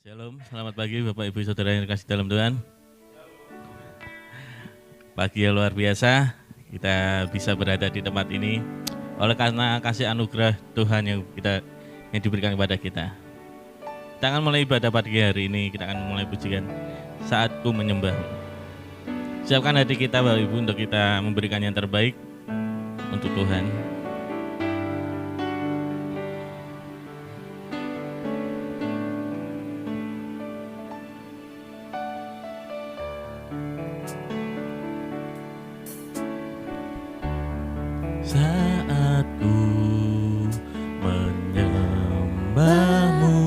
Shalom, selamat pagi Bapak Ibu Saudara yang dikasih dalam Tuhan. Pagi yang luar biasa, kita bisa berada di tempat ini oleh karena kasih anugerah Tuhan yang diberikan kepada kita. Kita akan mulai ibadah pagi hari ini, kita akan mulai pujian Saatku Menyembahmu. Siapkan hati kita Bapak Ibu untuk kita memberikan yang terbaik untuk Tuhan. Saatku menyembahmu,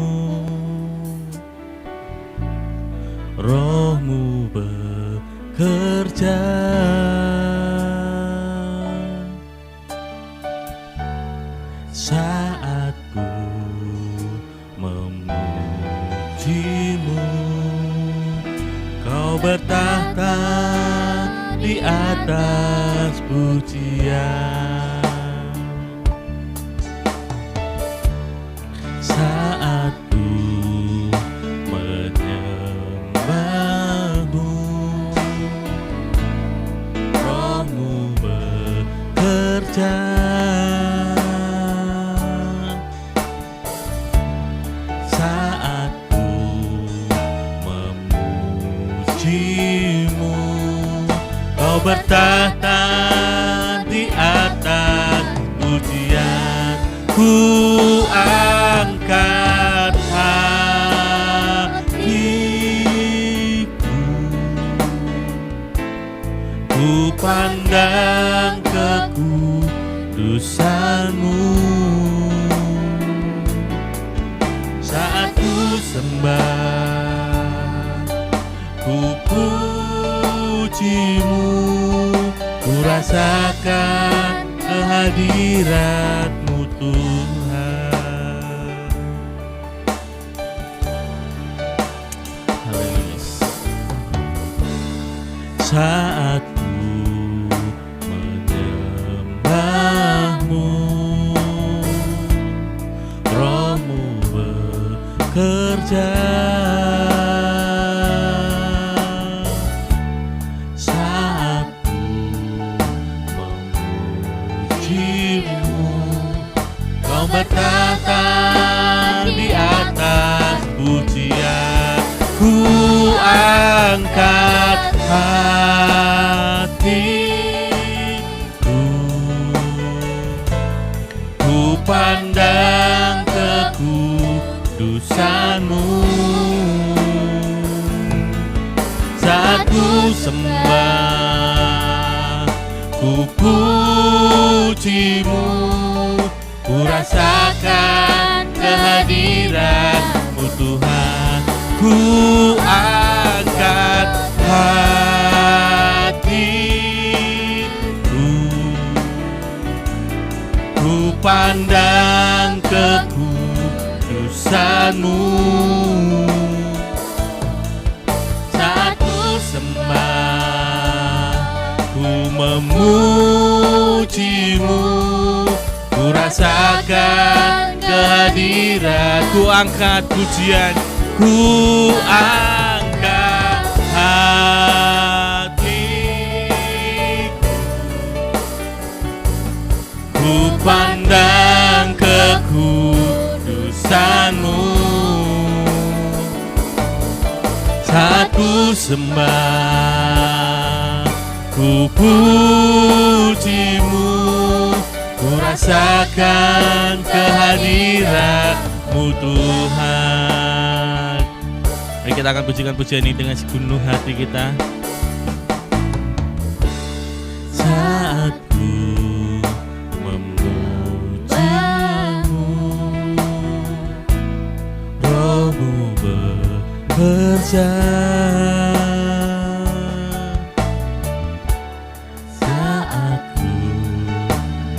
Rohmu bekerja, saatku memujimu, Kau bertahta di atas pujian. Saatku menyembahmu, Rohmu bekerja, saatku memujimu, Kau bertahta di atas pujian. Ku angkat hatiku, ku pandang kekudusan-Mu, saat ku sembah, ku puji-Mu, ku rasakan kehadirat-Mu Tuhan. Haleluya. Saatku menyembahmu, Rohmu bekerja, saatku memujimu, Kau bertahta di atas pujian. Ku angkat hatiku, ku pandang kekudusan-Mu, saat ku sembah, ku puji-Mu, ku rasakan kehadirat-Mu Tuhan. Ku angkat hatiku, ku pandang kekudusan-Mu, saat ku sembah, ku memuji-Mu, ku rasakan kehadirat. Ku angkat pujian, ku angkat hatiku, ku pandang kekudusan-Mu, saat ku sembah, ku puji-Mu, ku rasakan kehadirat-Mu Tuhan. Mari kita akan pujikan pujian ini dengan sepenuh hati kita. Saatku memuji-Mu, Rohmu bekerja, saatku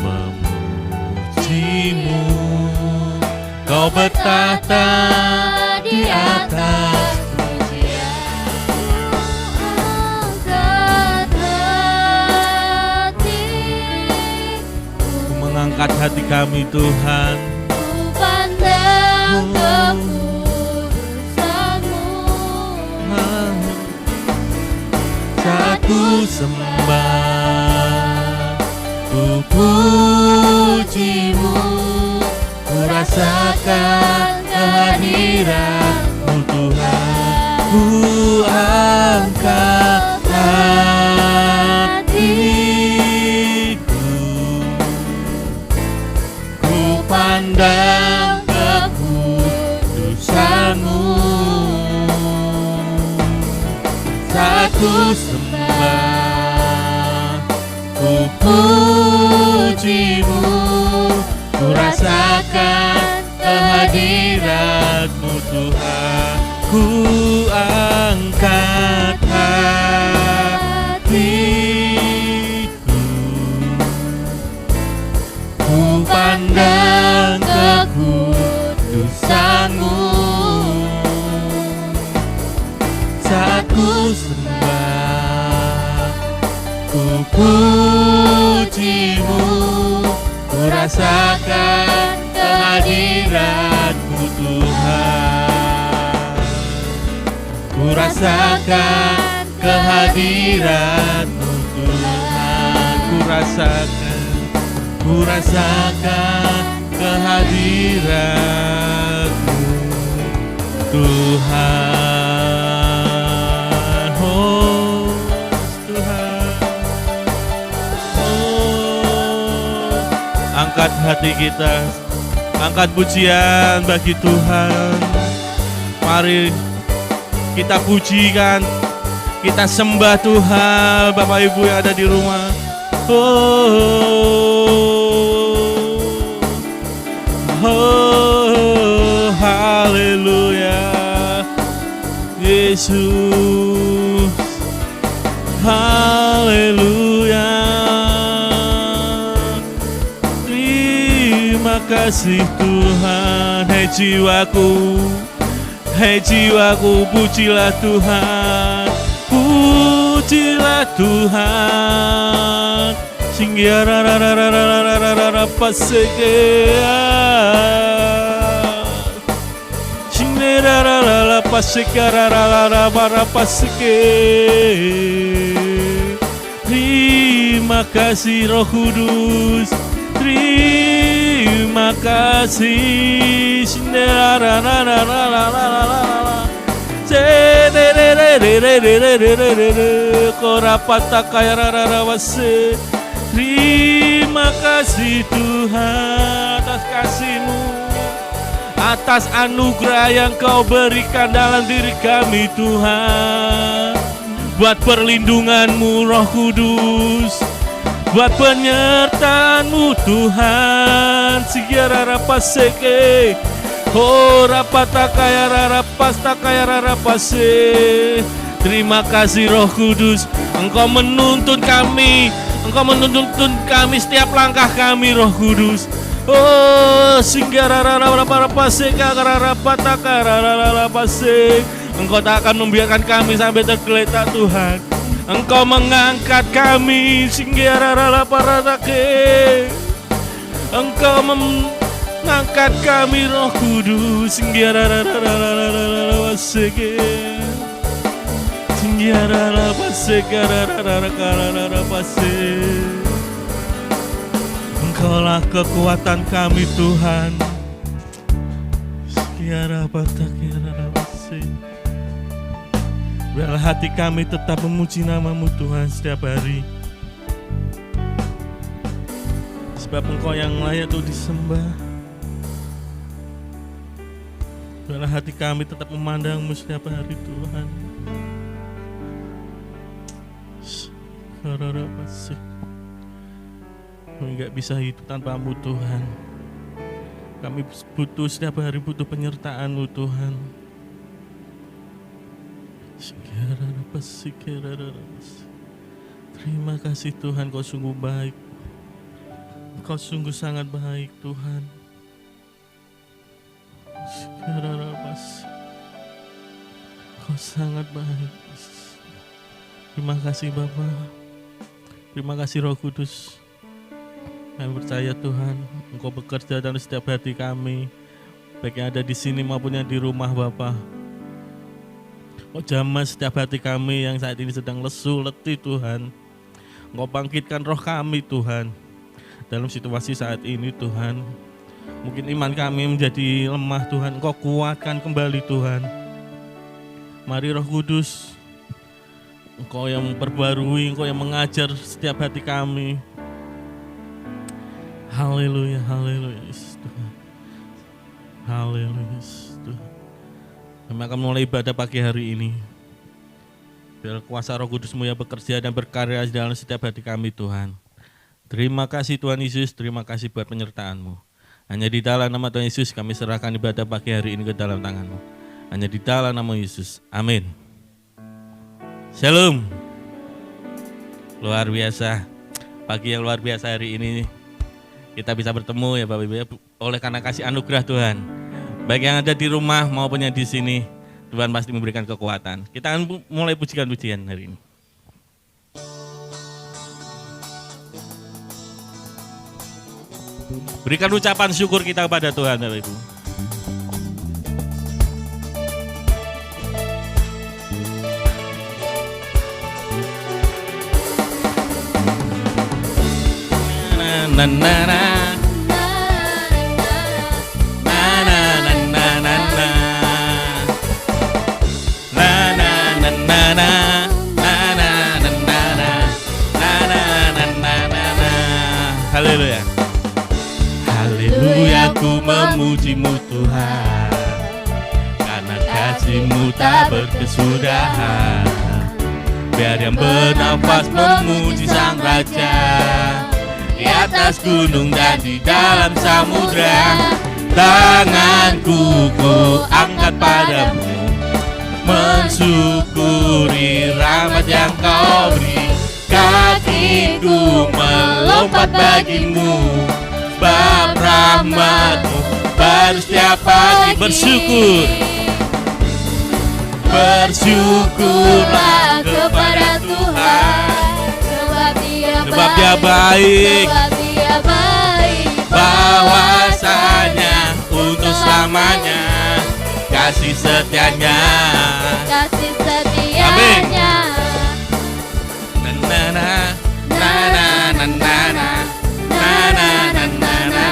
memuji-Mu, Kau bertahta di atas pujian. Ku mengangkat hati kami Tuhan, Ku pandang kekudusan ku sembah, ku pujimu, ku rasakan kehadiran-Mu Tuhan. Ku angkat hatiku, ku pandang kekudusan-Mu. Saat ku sembah, ku pujimu, ku rasakan kehadiran-Mu Tuhan. Ku angkat hatiku, ku pandang kekudusan-Mu. Saat ku sembah, ku pujimu, ku rasakan kehadiran-Mu Tuhan. Ku rasakan kehadiran-Mu Tuhan. Ku rasakan kehadiran-Mu Tuhan. Oh Tuhan, oh, angkat hati kita, angkat pujian bagi Tuhan. Mari kita pujikan, kita sembah Tuhan, Bapak Ibu yang ada di rumah. Oh, haleluya, Yesus, haleluya. Terima kasih Tuhan. Hei jiwaku, pujilah Tuhan, pujilah Tuhan. Singgiarararararararara pasekea, singgiararararara pasekararararara paseke. Terima kasih Roh Kudus, terima kasih. Terima kasih Tuhan atas kasih-Mu, atas anugerah yang Kau berikan dalam diri kami Tuhan. Buat perlindungan-Mu Roh Kudus, buat penyertaan-Mu Tuhan. Sigiarara paseke, oh rapatakaya rara pase. Terima kasih Roh Kudus, Engkau menuntun kami, Engkau menuntun kami setiap langkah kami Roh Kudus. Oh sigiarara pase, karara patakara rara pase. Engkau tak akan membiarkan kami sampai tergeletak Tuhan. Engkau mengangkat kami, singgiarara paratake. Engkau mengangkat kami Roh Kudus, singgiarara paseke, singgiarara pasekarara pase. Engkaulah kekuatan kami Tuhan, singgiarara patakara pase. Biarlah hati kami tetap memuji nama-Mu Tuhan setiap hari. Sebab Engkau yang layak untuk disembah. Biarlah hati kami tetap memandang-Mu setiap hari Tuhan. Kami gak bisa hidup tanpa-Mu Tuhan. Kami butuh setiap hari, butuh penyertaan-Mu Tuhan. Terima kasih Tuhan, Kau sungguh baik. Kau sungguh sangat baik Tuhan. Kau sangat baik. Terima kasih Bapa. Terima kasih Roh Kudus. Kami percaya Tuhan, Engkau bekerja dalam setiap hati kami, baik yang ada di sini maupun yang di rumah Bapa. Kau jamah setiap hati kami yang saat ini sedang lesu, letih Tuhan. Engkau bangkitkan roh kami Tuhan. Dalam situasi saat ini Tuhan, mungkin iman kami menjadi lemah Tuhan, Engkau kuatkan kembali Tuhan. Mari Roh Kudus, Engkau yang memperbarui, Engkau yang mengajar setiap hati kami. Haleluya, haleluya Tuhan. Haleluya Tuhan. Kami akan mulai ibadah pagi hari ini. Biar kuasa Roh Kudus-Mu yang bekerja dan berkarya dalam setiap hati kami Tuhan. Terima kasih Tuhan Yesus, terima kasih buat penyertaan-Mu. Hanya di dalam nama Tuhan Yesus kami serahkan ibadah pagi hari ini ke dalam tangan-Mu. Hanya di dalam nama Yesus, amin. Shalom. Luar biasa, pagi yang luar biasa hari ini kita bisa bertemu ya Bapak Ibu, oleh karena kasih anugerah Tuhan. Baik yang ada di rumah maupun yang di sini, Tuhan pasti memberikan kekuatan. Kita akan mulai pujian-pujian hari ini. Berikan ucapan syukur kita kepada Tuhan Bapak Ibu. Na na na Haleluya. Haleluya, ku memuji-Mu Tuhan, karena kasih-Mu tak berkesudahan. Biar yang bernafas memuji Sang Raja, di atas gunung dan di dalam samudra. Tanganku ku angkat padamu, mensyukuri rahmat yang Kau beri. Kakiku melompat bagimu, sebab rahmat-Mu baru setiap pagi. Bersyukur, bersyukurlah kepada Tuhan, sebab Dia baik, bahwasanya untuk selamanya kasih setianya. Amin. Na na na na na na na na na na na na na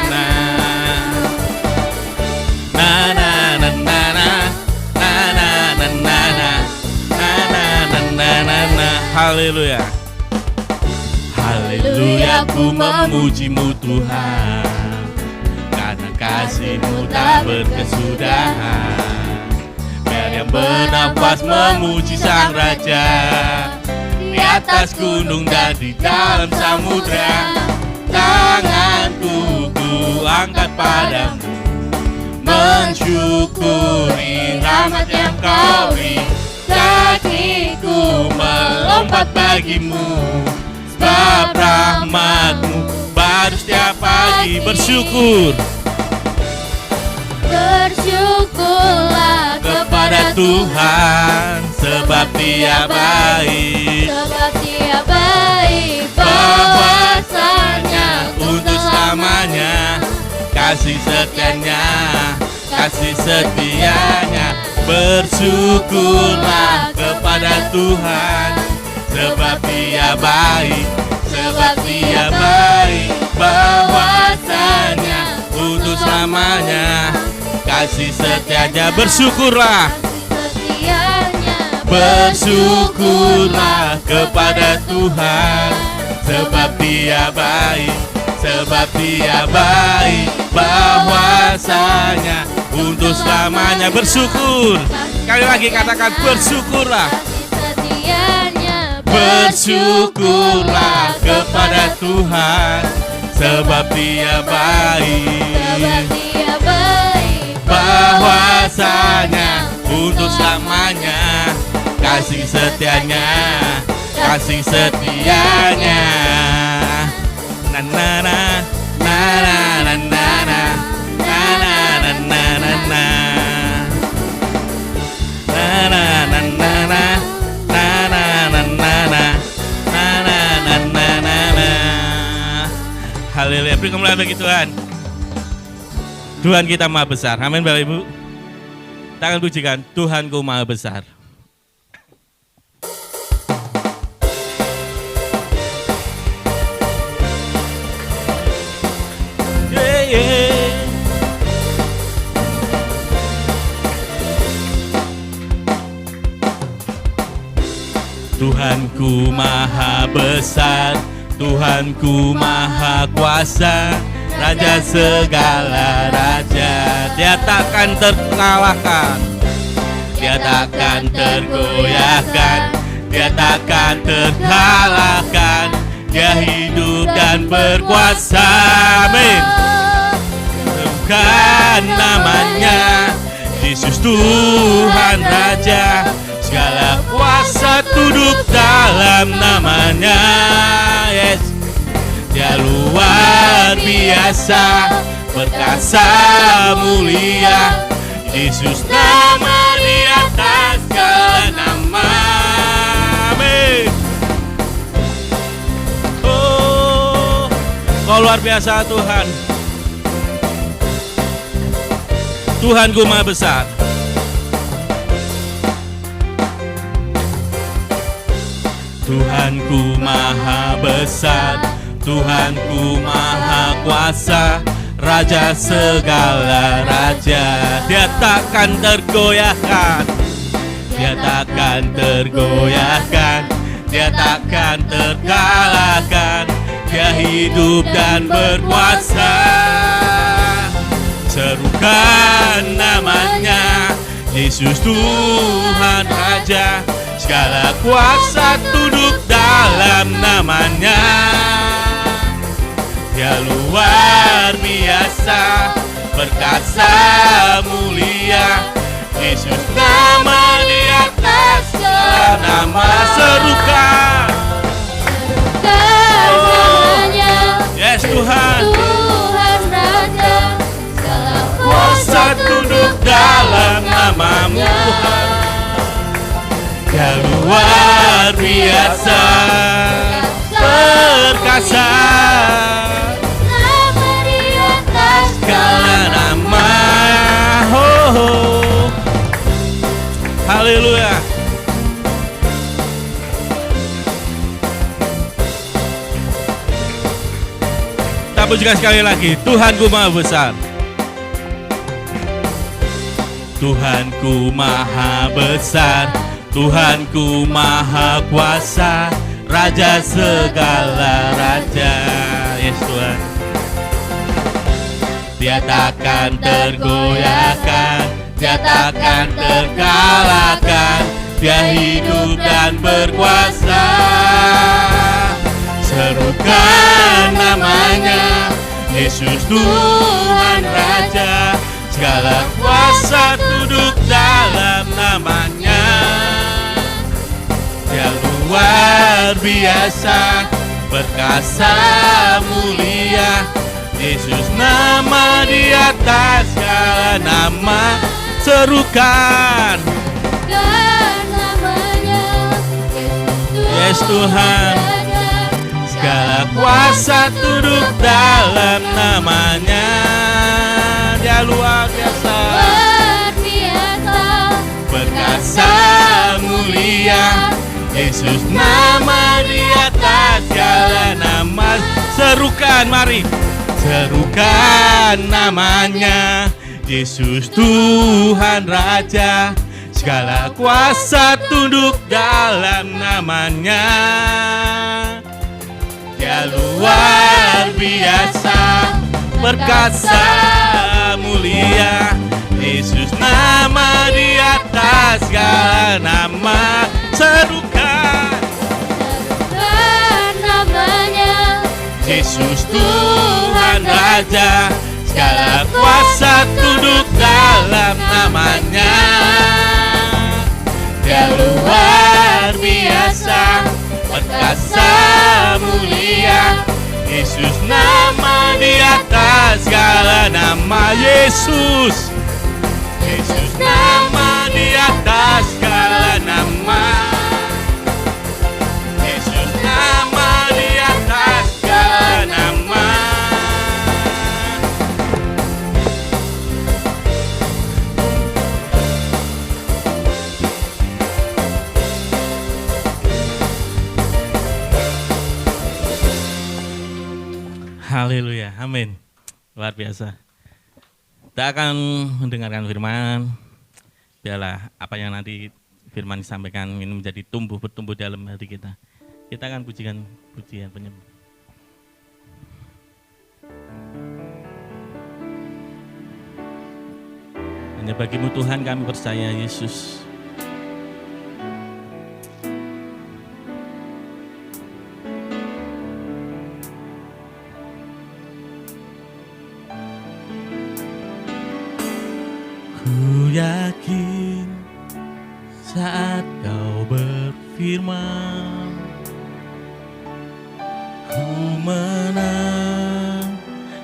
na na na na na na na. Haleluya. Haleluya, ku memuji-Mu Tuhan, karena kasih-Mu tak berkesudahan. Biar yang bernafas memuji Sang Raja, di atas gunung dan di dalam samudra. Tanganku ku angkat padamu, mensyukuri rahmat yang Kau beri. Kakiku melompat bagimu, sebab rahmat-Mu baru setiap pagi. Bersyukur, bersyukurlah kepada Tuhan, sebab Dia baik, bahwasanya untuk selamanya kasih setianya, kasih setianya. Bersyukurlah kepada Tuhan, sebab Dia baik, sebab Dia baik, bahwasanya untuk selamanya kasih setianya. Bersyukurlah, bersyukurlah kepada Tuhan, sebab Dia baik, sebab Dia baik, bahwasanya untuk selamanya. Bersyukur, sekali lagi katakan bersyukurlah. Bersyukurlah kepada Tuhan, sebab Dia baik, bahwasanya untuk selamanya kasih setianya, kasih setianya. Na na na na na na na na na na na na Haleluya, beri kemuliaan bagi Tuhan. Tuhan kita maha besar. Amin Bapak Ibu. Kita akan pujikan Tuhanku maha besar. Tuhanku maha besar, Tuhanku maha kuasa, Raja segala raja. Dia takkan terkalahkan, Dia takkan tergoyahkan, Dia takkan terkalahkan. Dia hidup dan berkuasa. Amin. Bukan namanya Yesus Tuhan Raja, segala kuasa tunduk dalam namanya. Yes. Dia luar biasa, perkasa mulia, Yesus nama di atas segala nama. Amin. Oh, Kau luar biasa Tuhan. Tuhanku maha besar. Tuhanku maha besar, Tuhanku maha kuasa, Raja segala raja. Dia takkan tergoyahkan, Dia takkan tergoyahkan, Dia takkan terkalahkan. Dia hidup dan berkuasa. Serukan namanya, Yesus Tuhan Raja, segala kuasa tunduk dalam namanya. Dia luar biasa, perkasa mulia, Yesus nama di atas segala nama. Serukan namanya, yes Tuhan. Tuhan Raja, segala Kuasa tunduk dalam namamu Tuhan. Dia luar biasa, perkasa, nama di atas segala nama. Oh, oh. Haleluya. Kita pujikan sekali lagi, Tuhanku maha besar. Tuhanku maha besar, Tuhanku maha kuasa, Raja segala raja. Yes Tuhan. Dia takkan tergoyahkan, Dia takkan terkalahkan. Dia hidup dan berkuasa. Serukan namanya, Yesus Tuhan Raja, segala kuasa tunduk dalam namanya. Dia luar biasa, perkasa mulia, Yesus nama di atas segala nama. Serukan namanya, yes Tuhan, segala kuasa tunduk dalam namanya. Dia luar biasa, luar biasa, perkasa mulia, Yesus nama di atas segala nama. Serukan, mari serukan namanya, Yesus Tuhan Raja, segala kuasa tunduk dalam namanya. Dia luar biasa, perkasa mulia, Yesus nama di atas segala nama. Serukan namanya, Yesus Tuhan Raja, segala kuasa tunduk dalam namanya. Dia luar biasa, perkasa mulia, Yesus nama di atas segala nama. Yesus, Yesus nama di atas segala nama. Yesus nama di atas segala nama. Haleluya, amin. Luar biasa. Kita akan mendengarkan firman. Biarlah apa yang nanti firman disampaikan ini menjadi bertumbuh dalam hati kita. Kita akan pujikan pujian penyembah. Hanya bagimu Tuhan kami percaya, Yesus. Ku yakin saat kau berfirman, ku menang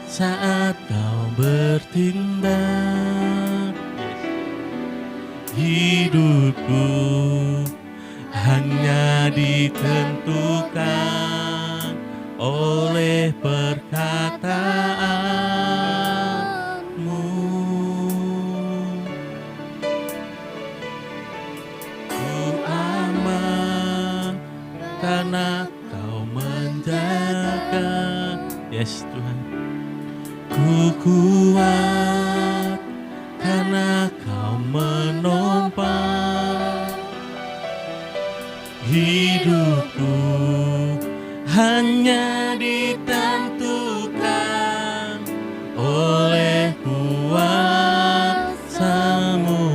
saat kau bertindak. Hidupku hanya ditentukan oleh perkataanmu. Ku aman karena kau menjaga. Yes Tuhan. Ku kuat karena kau menopang. Hidupku hanya ditentukan oleh kuasa-Mu.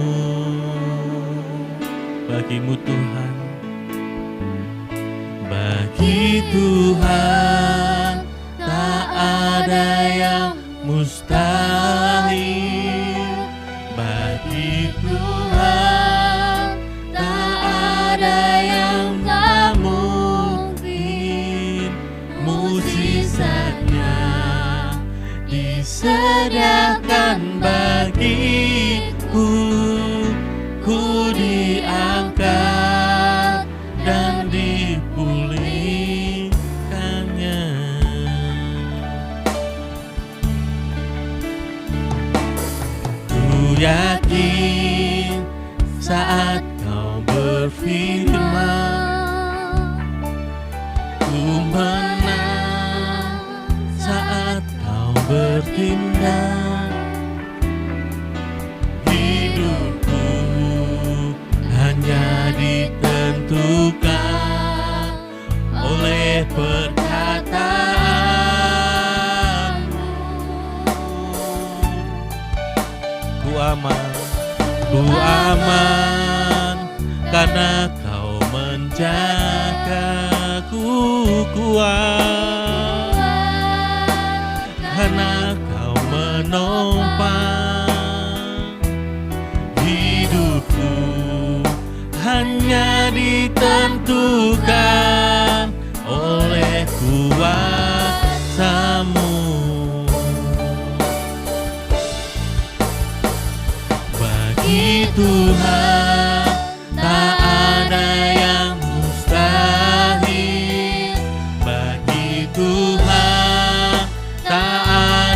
Bagimu Tuhan, bagi Tuhan tak ada yang mustahil. Bagi Tuhan tak ada yang tak mungkin. Mujizatnya disediakan bagiku. Ku diangkat dan dipulihkannya. Ku yakin saat kau berfirman, ku menang saat kau bertindak. Hidupku hanya ditentukan oleh perkataan-Mu. Ku aman karena kau menjaga. Ku kuat karena kau menopang. Hidupku hanya ditentukan oleh kuasa-Mu. Bagi Tuhan tak ada yang mustahil. Bagi Tuhan tak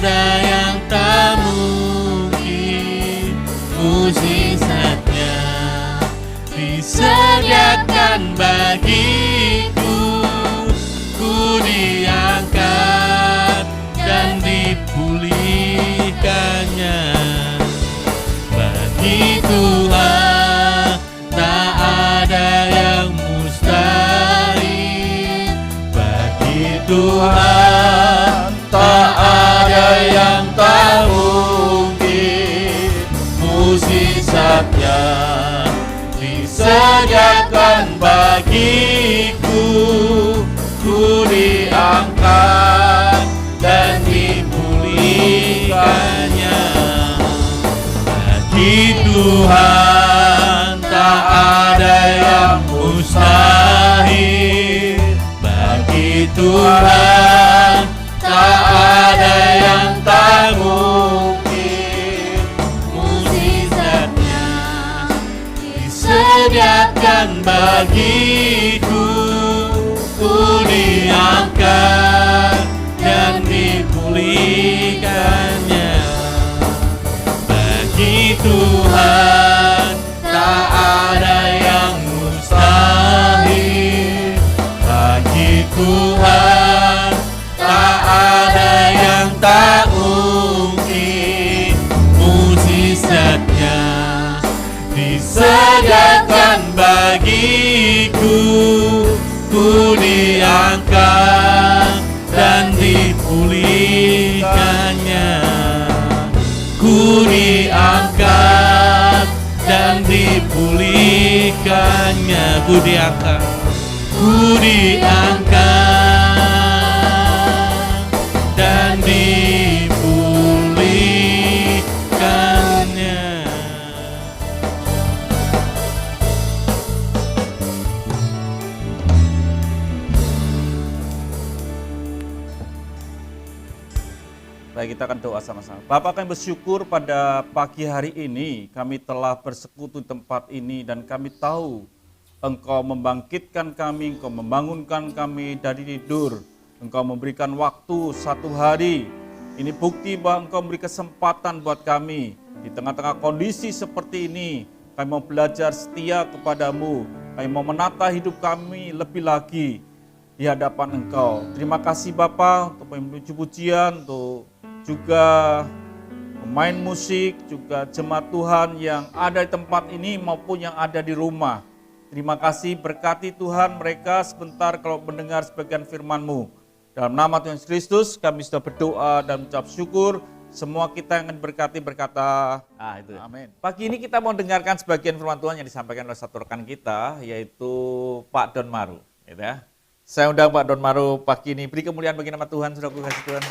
ada yang tak mungkin. Mujizatnya disediakan bagiku. Ku diangkat dan dipulihkannya. Bagi Tuhan tak ada yang mustahil. Bagi Tuhan tak ada yang tak mungkin. Mujizatnya disediakan bagiku. Ku diangkat dan dipulihkannya. Bagi Tuhan tak ada yang mustahil. Bagi Tuhan tak ada yang tak mungkin. Mujizatnya disediakan bagiku. Ku diangkat dan dipulihkannya. Bagi Tuhan tak ada yang mustahil. Bagi Tuhan tak ada yang tak mungkin. Mujizatnya disediakan bagiku. ku diangkat dan dipulihkannya, ku diangkat dan dipulihkannya, ku diangkat dan dipulihkannya. Baik, kita akan doa sama-sama. Bapak, kami bersyukur pada pagi hari ini kami telah bersekutu di tempat ini dan kami tahu Engkau membangkitkan kami, Engkau membangunkan kami dari tidur. Engkau memberikan waktu 1 hari. Ini bukti bahwa Engkau memberi kesempatan buat kami. Di tengah-tengah kondisi seperti ini, kami mau belajar setia kepadamu. Kami mau menata hidup kami lebih lagi di hadapan Engkau. Terima kasih Bapa untuk puji-pujian, untuk juga pemain musik, juga jemaat Tuhan yang ada di tempat ini maupun yang ada di rumah. Terima kasih, berkati Tuhan mereka sebentar kalau mendengar sebagian firman-Mu. Dalam nama Tuhan Yesus Kristus kami sudah berdoa dan mengucap syukur. Semua kita yang akan berkati berkata, itu. Amin. Pagi ini kita mau dengarkan sebagian firman Tuhan yang disampaikan oleh satu rekan kita, yaitu Pak Don Maru. Gitu ya. Saya undang Pak Don Maru pagi ini. Beri kemuliaan bagi nama Tuhan, saudaraku kasih Tuhan.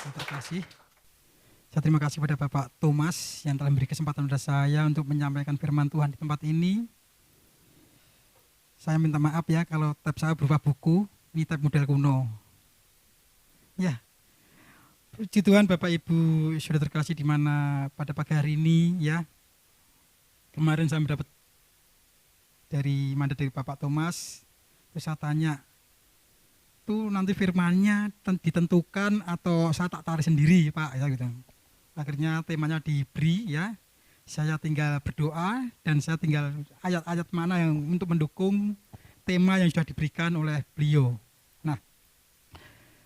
Terima kasih. Saya terima kasih pada Bapak Thomas yang telah memberi kesempatan kepada saya untuk menyampaikan firman Tuhan di tempat ini. Saya minta maaf ya kalau tab saya berupa buku, ini tab model kuno. Ya, puji Tuhan Bapak Ibu sudah terkasih di mana pada pagi hari ini ya. Kemarin saya mendapat mandat dari Bapak Thomas, terus saya tanya, itu nanti firmannya ditentukan atau saya tak tarik sendiri Pak ya gitu. Akhirnya temanya diberi ya, saya tinggal berdoa dan saya tinggal ayat-ayat mana yang untuk mendukung tema yang sudah diberikan oleh beliau. Nah,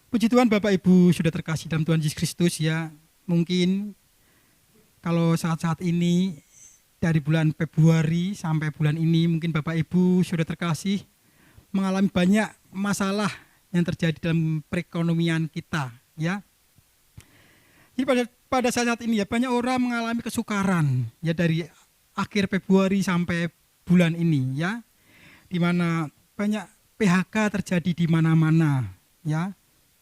puji Tuhan Bapak Ibu sudah terkasih dalam Tuhan Yesus Kristus ya. Mungkin kalau saat-saat ini dari bulan Februari sampai bulan ini mungkin Bapak Ibu sudah terkasih mengalami banyak masalah yang terjadi dalam perekonomian kita ya. Jadi pada saat ini ya banyak orang mengalami kesukaran ya dari akhir Februari sampai bulan ini ya, di mana banyak PHK terjadi di mana-mana ya,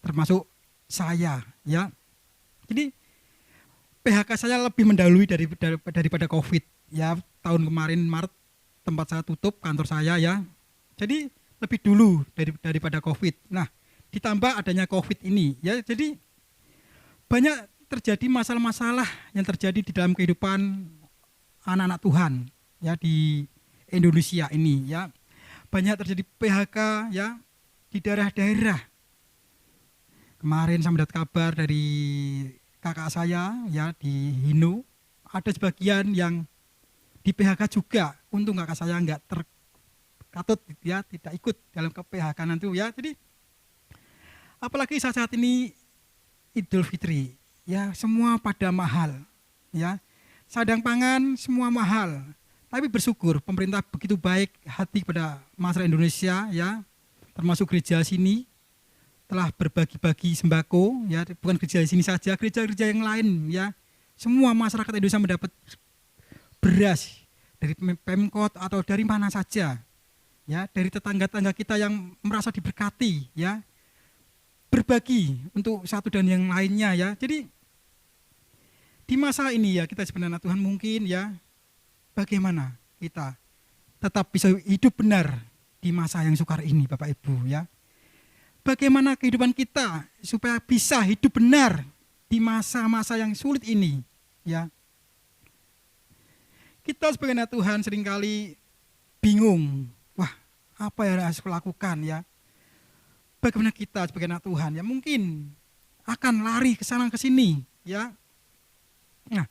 termasuk saya ya. Jadi PHK saya lebih mendahului daripada COVID ya. Tahun kemarin Maret tempat saya tutup, kantor saya ya. Jadi lebih dulu daripada COVID. Nah, ditambah adanya COVID ini ya, jadi banyak terjadi masalah-masalah yang terjadi di dalam kehidupan anak-anak Tuhan ya di Indonesia ini ya. Banyak terjadi PHK ya di daerah-daerah. Kemarin saya mendapat kabar dari kakak saya ya di Hino, ada sebagian yang di PHK juga. Untung kakak saya enggak terkatut ya, tidak ikut dalam PHK nanti ya. Jadi apalagi saat ini Idul Fitri ya, semua pada mahal ya. Sadang pangan semua mahal. Tapi bersyukur pemerintah begitu baik hati pada masyarakat Indonesia ya, termasuk gereja sini telah berbagi-bagi sembako ya, bukan gereja sini saja, gereja-gereja yang lain ya. Semua masyarakat Indonesia mendapat beras dari Pemkot atau dari mana saja. Ya, dari tetangga-tetangga kita yang merasa diberkati ya. Berbagi untuk satu dan yang lainnya ya. Jadi di masa ini ya kita sebenarnya Tuhan mungkin ya, bagaimana kita tetap bisa hidup benar di masa yang sukar ini Bapak Ibu ya. Bagaimana kehidupan kita supaya bisa hidup benar di masa-masa yang sulit ini ya. Kita sebagai anak Tuhan seringkali bingung, wah apa yang harus kulakukan ya. Bagaimana kita sebagai anak Tuhan ya, mungkin akan lari ke sana ke sini ya. Nah,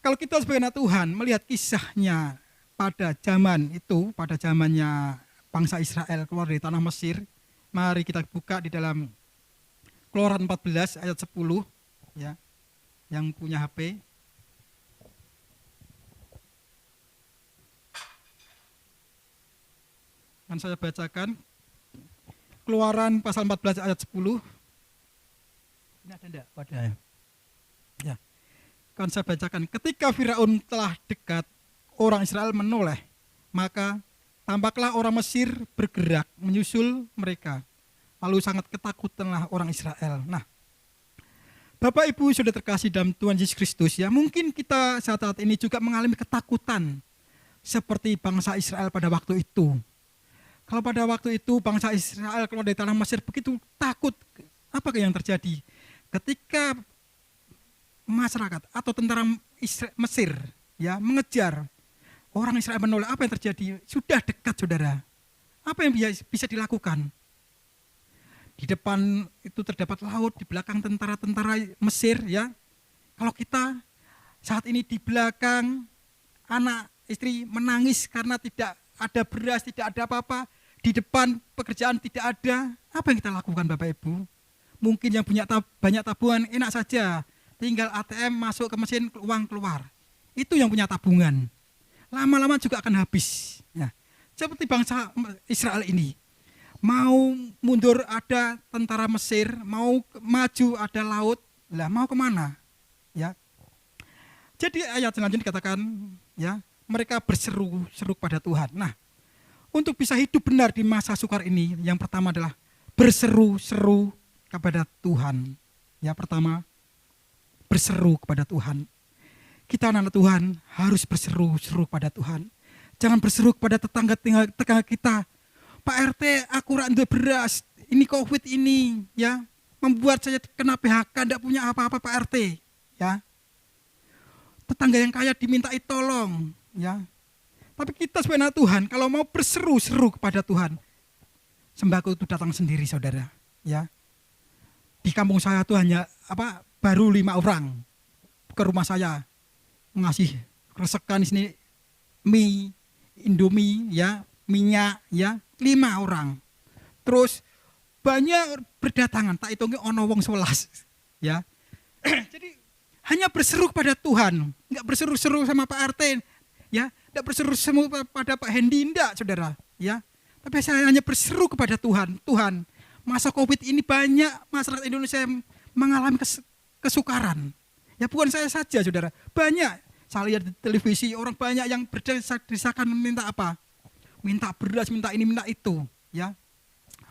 kalau kita sebagai anak Tuhan melihat kisahnya pada zaman itu, pada zamannya bangsa Israel keluar dari tanah Mesir, mari kita buka di dalam Keluaran 14 ayat 10 ya. Yang punya HP. Akan saya bacakan Keluaran pasal 14 ayat 10. Ini ada enggak? Wadah. Ya. Kan saya bacakan. Ketika Firaun telah dekat, orang Israel menoleh, maka tampaklah orang Mesir bergerak menyusul mereka. Lalu sangat ketakutanlah orang Israel. Nah, Bapak Ibu sudah terkasih dalam Tuhan Yesus Kristus ya. Mungkin kita saat ini juga mengalami ketakutan seperti bangsa Israel pada waktu itu. Kalau pada waktu itu bangsa Israel keluar dari tanah Mesir begitu takut, apa yang terjadi? Ketika masyarakat atau tentara Mesir ya mengejar orang Israel menoleh, apa yang terjadi? Sudah dekat saudara. Apa yang bisa dilakukan? Di depan itu terdapat laut, di belakang tentara-tentara Mesir ya. Kalau kita saat ini di belakang anak istri menangis karena tidak ada beras, tidak ada apa-apa, di depan pekerjaan tidak ada, apa yang kita lakukan Bapak Ibu? Mungkin yang punya banyak tabungan enak saja, tinggal ATM masuk ke mesin uang keluar. Itu yang punya tabungan. Lama-lama juga akan habis. Ya. Seperti bangsa Israel ini. Mau mundur ada tentara Mesir, mau maju ada laut, lah mau kemana? Ya. Jadi ayat selanjutnya dikatakan, ya mereka berseru-seru pada Tuhan. Nah, untuk bisa hidup benar di masa sukar ini, yang pertama adalah berseru-seru kepada Tuhan. Ya pertama, berseru kepada Tuhan. Kita anak Tuhan harus berseru-seru pada Tuhan. Jangan berseru kepada tetangga kita. Pak RT, aku rantai beras, ini COVID ini, ya membuat saya kena PHK, tidak punya apa-apa Pak RT, ya. Tetangga yang kaya dimintai tolong, ya. Tapi kita sebagai anak Tuhan, kalau mau berseru-seru kepada Tuhan, sembako itu datang sendiri, saudara, ya. Di kampung saya tuh hanya baru 5 orang ke rumah saya ngasih resekan di sini mie, Indomie, ya, minyak, ya. 5 orang. Terus banyak berdatangan, tak hitungnya ono wong 11. Ya. Jadi hanya berseru kepada Tuhan, enggak berseru-seru sama Pak RT, ya, enggak berseru-seru pada Pak Hendi, enggak, Saudara, ya. Tapi saya hanya berseru kepada Tuhan. Tuhan, masa Covid ini banyak masyarakat Indonesia yang mengalami kesukaran. Ya bukan saya saja, Saudara. Banyak. Saya lihat di televisi orang banyak yang berdesakan meminta apa? Minta beras, minta ini, minta itu, ya.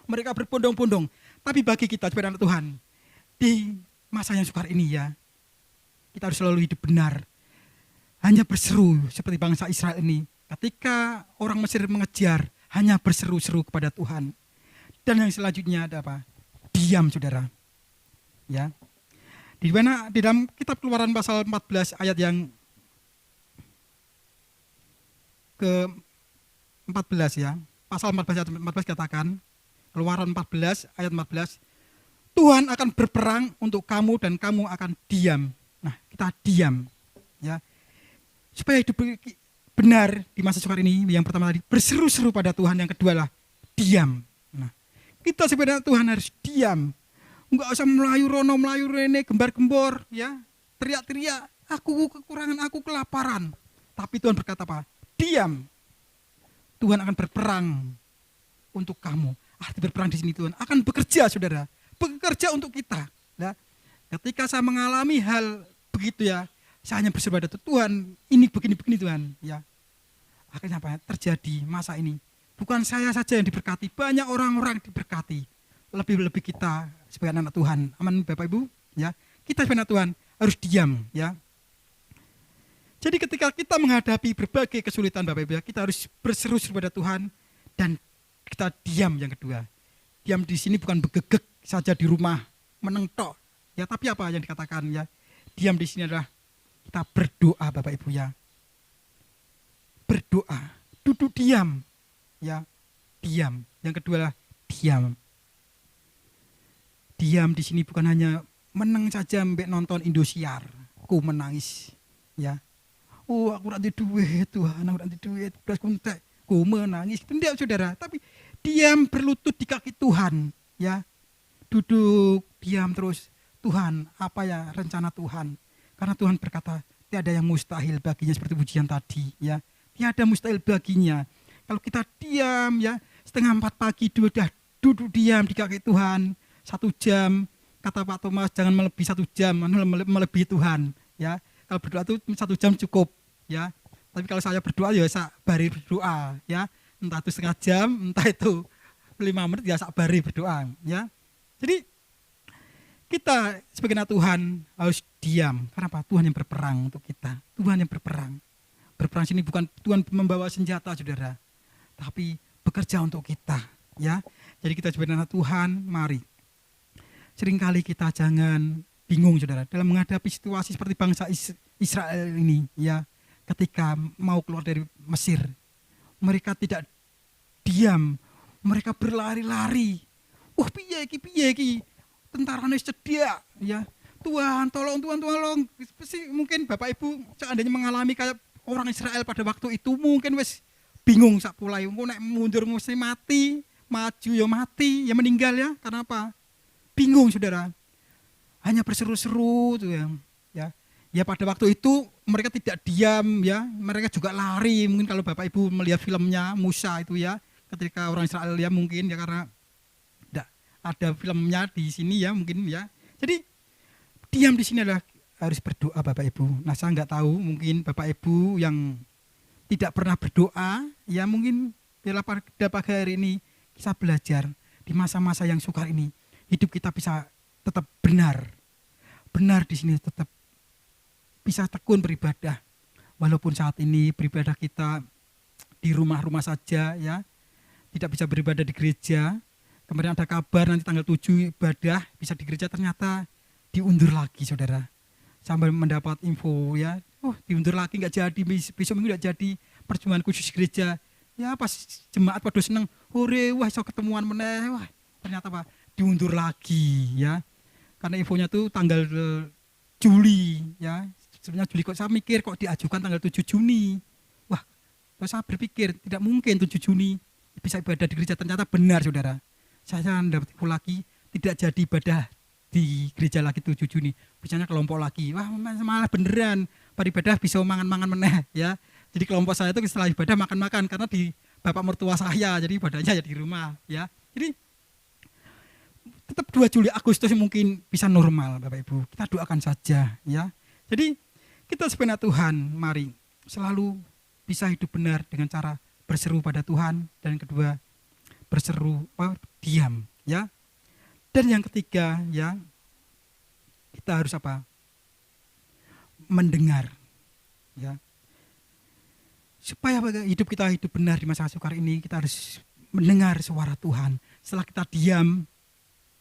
Mereka berbondong-bondong. Tapi bagi kita sebagai anak Tuhan, di masa yang sukar ini ya, kita harus selalu hidup benar. Hanya berseru seperti bangsa Israel ini. Ketika orang Mesir mengejar, hanya berseru-seru kepada Tuhan. Dan yang selanjutnya ada apa? Diam, saudara. Ya. Di mana di dalam kitab Keluaran pasal 14 ayat yang ke 14 ya, pasal 14 ayat 14 katakan, Keluaran 14 ayat 14, Tuhan akan berperang untuk kamu dan kamu akan diam. Nah, kita diam, ya, supaya hidup benar di masa sukar ini. Yang pertama tadi berseru-seru pada Tuhan, yang kedua lah diam. Nah, kita sebenarnya Tuhan harus diam, enggak usah melayu rono melayu rene gembar-gembor, ya, teriak-teriak, aku kekurangan, aku kelaparan. Tapi Tuhan berkata apa? Diam. Tuhan akan berperang untuk kamu. Arti berperang di sini Tuhan akan bekerja, saudara. Bekerja untuk kita. Ya. Ketika saya mengalami hal begitu ya, saya hanya berseru pada Tuhan, ini begini-begini Tuhan. Ya. Akhirnya apa? Terjadi masa ini. Bukan saya saja yang diberkati, banyak orang-orang diberkati. Lebih-lebih kita sebagai anak Tuhan. Aman Bapak Ibu? Ya. Kita sebagai anak Tuhan harus diam. Ya. Jadi ketika kita menghadapi berbagai kesulitan Bapak Ibu, kita harus berseru-seru pada Tuhan dan kita diam. Yang kedua, diam di sini bukan begegek saja di rumah menengtok, ya, tapi apa yang dikatakan ya? Diam di sini adalah kita berdoa Bapak Ibu ya. Berdoa, duduk diam, ya, diam. Yang kedua adalah diam. Diam di sini bukan hanya meneng saja mbek nonton Indosiar, ku menangis, ya. Oh, aku nanti duit, Tuhan, aku nanti duit, beras kuntek, ku menangis. Tidak, saudara, tapi diam berlutut di kaki Tuhan, ya. Duduk, diam terus. Tuhan, apa ya rencana Tuhan? Karena Tuhan berkata, tiada yang mustahil baginya seperti pujian tadi, ya. Tiada mustahil baginya. Kalau kita diam, ya, 3:30 pagi sudah duduk diam di kaki Tuhan 1 jam. Kata Pak Thomas jangan melebihi 1 jam, melebihi Tuhan. Ya, kalau berdoa itu 1 jam cukup. Ya, tapi kalau saya berdoa ya sabari berdoa. Ya, entah itu setengah jam, entah itu 5 menit ya sabari berdoa. Ya, jadi kita sebagai anak Tuhan harus diam. Kenapa? Tuhan yang berperang untuk kita. Tuhan yang berperang. Berperang sini bukan Tuhan membawa senjata, saudara, tapi bekerja untuk kita. Ya, jadi kita sebagai anak Tuhan, mari. Seringkali kita jangan bingung, saudara, dalam menghadapi situasi seperti bangsa Israel ini. Ya, ketika mau keluar dari Mesir, mereka tidak diam, mereka berlari-lari. Wah, piye iki? Tentaranya cedia, ya. Tuhan tolong. Pasti mungkin Bapak Ibu seandainya mengalami kayak orang Israel pada waktu itu, mungkin wis bingung sak pulai. Engko nek mundur mesti mati, maju ya mati, ya meninggal ya. Karena apa? Bingung, saudara. Hanya berseru-seru tuh ya. Ya pada waktu itu mereka tidak diam ya, mereka juga lari. Mungkin kalau Bapak Ibu melihat filmnya Musa itu ya, ketika orang Israel ya mungkin ya karena ada filmnya di sini ya mungkin ya. Jadi diam di sini adalah harus berdoa Bapak Ibu. Nah saya nggak tahu mungkin Bapak Ibu yang tidak pernah berdoa ya mungkin pada pagi hari ini kita belajar di masa-masa yang sukar ini hidup kita bisa tetap benar di sini, tetap bisa tekun beribadah walaupun saat ini beribadah kita di rumah-rumah saja ya, tidak bisa beribadah di gereja. Kemarin ada kabar nanti tanggal 7 ibadah bisa di gereja, ternyata diundur lagi, saudara. Sampai mendapat info ya, diundur lagi, nggak jadi, besok minggu nggak jadi perjumpaan khusus gereja. Ya pas jemaat pada seneng, hore, wah iso ketemuan meneh, wah ternyata apa? Diundur lagi ya. Karena infonya tuh tanggal Juli ya. Sebenarnya Juli, kok saya mikir kok diajukan tanggal 7 Juni. Wah, terus saya berpikir tidak mungkin 7 Juni bisa ibadah di gereja, ternyata benar, saudara. Saya dapat info lagi tidak jadi ibadah di gereja lagi 7 Juni. Biasanya kelompok lagi. Wah, malah beneran pada ibadah bisa mangan-mangan meneh ya. Jadi kelompok saya itu setelah ibadah makan-makan karena di bapak mertua saya. Jadi ibadahnya ya di rumah ya. Jadi tetap 2 Juli Agustus mungkin bisa normal Bapak Ibu. Kita doakan saja ya. Jadi kita sebenarnya Tuhan, mari selalu bisa hidup benar dengan cara berseru pada Tuhan, dan kedua berseru diam ya. Dan yang ketiga ya, kita harus apa? Mendengar ya. Supaya hidup kita hidup benar di masa sukar ini, kita harus mendengar suara Tuhan. Setelah kita diam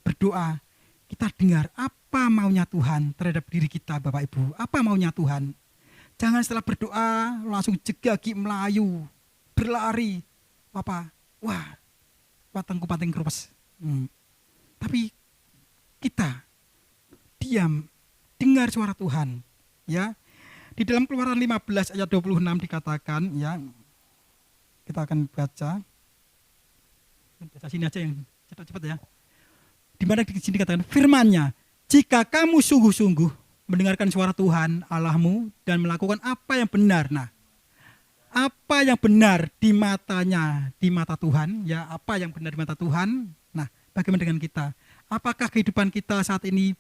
berdoa, kita dengar apa maunya Tuhan terhadap diri kita, Bapak Ibu. Apa maunya Tuhan? Jangan setelah berdoa langsung jegagi melayu, berlari, apa? Wah, pateng kerupes. Tapi kita diam, dengar suara Tuhan. Ya, di dalam Keluaran 15 ayat 26 dikatakan, ya, kita akan baca sini aja yang cepat-cepat ya. Di mana di sini dikatakan firman-Nya, jika kamu sungguh-sungguh mendengarkan suara Tuhan Allahmu dan melakukan apa yang benar. Nah, apa yang benar di matanya, di mata Tuhan, ya, apa yang benar di mata Tuhan. Nah, bagaimana dengan kita? Apakah kehidupan kita saat ini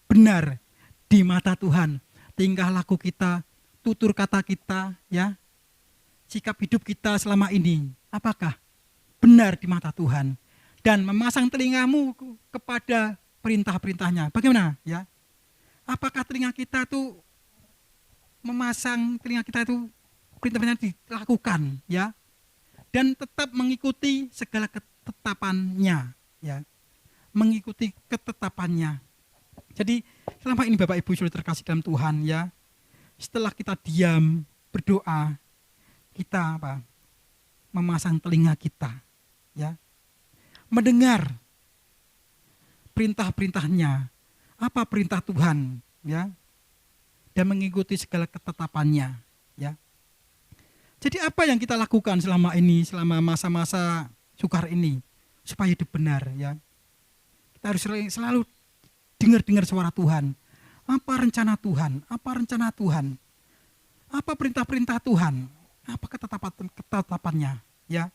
benar di mata Tuhan? Tingkah laku kita, tutur kata kita, ya, sikap hidup kita selama ini, apakah benar di mata Tuhan? Dan memasang telingamu kepada perintah-perintahnya. Bagaimana? Ya, apakah telinga kita itu memasang telinga kita itu perintah-perintah dilakukan, ya, dan tetap mengikuti segala ketetapannya, ya, mengikuti ketetapannya. Jadi selama ini Bapak Ibu sudah terkasih dalam Tuhan, ya, setelah kita diam berdoa, kita apa? Memasang telinga kita, ya, mendengar perintah-perintahnya, apa perintah Tuhan, ya, dan mengikuti segala ketetapannya, ya. Jadi apa yang kita lakukan selama ini, selama masa-masa sukar ini, supaya hidup benar, ya. Kita harus selalu dengar suara Tuhan. Apa rencana Tuhan? Apa rencana Tuhan? Apa perintah-perintah Tuhan? Apa ketetapannya, ya.